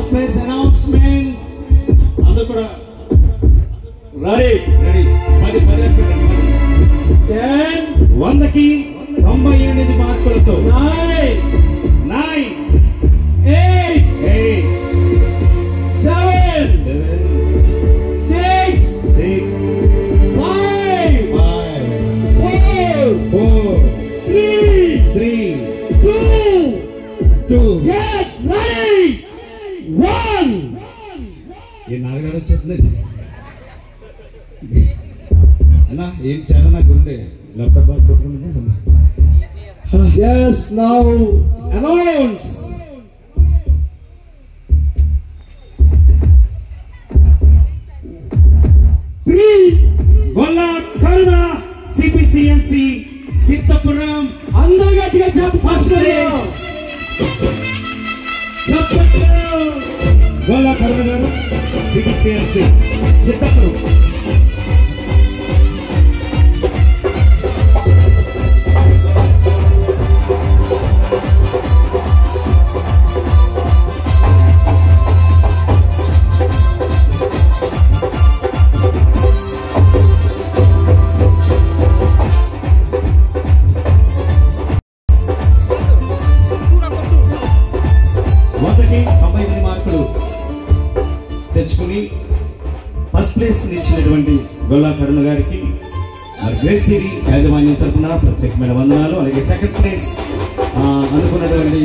First place announcement. అందరూ కూడా ready ready. 10 100కి 98 మార్కులతో 9 8 7 6 5 4 3 2 get ready 1. ये नारगार వచ్చేది అన్నా ఏం చాలా నాకు ఉండే ల్యాప్టాప్ పట్టుకుంటే. yes now announce గొల్ల కరుణ సిపిసిఎన్సి సిద్ధపురం. అందరూ గట్టిగా చెప్పు. ఫస్ట్ ప్లేస్ గొల్ల కరుణ గారు సిపిసిఎన్సి సిద్ధపురం. తెచ్చుకుని ఫస్ట్ ప్లేస్ ఇచ్చినటువంటి గొల్ల కరుణ గారికి గ్రేస్ టీవీ యాజమాన్యం తరఫున ప్రత్యేకమైన వందనాలు. అలాగే సెకండ్ ప్లేస్ అనుకున్నటువంటి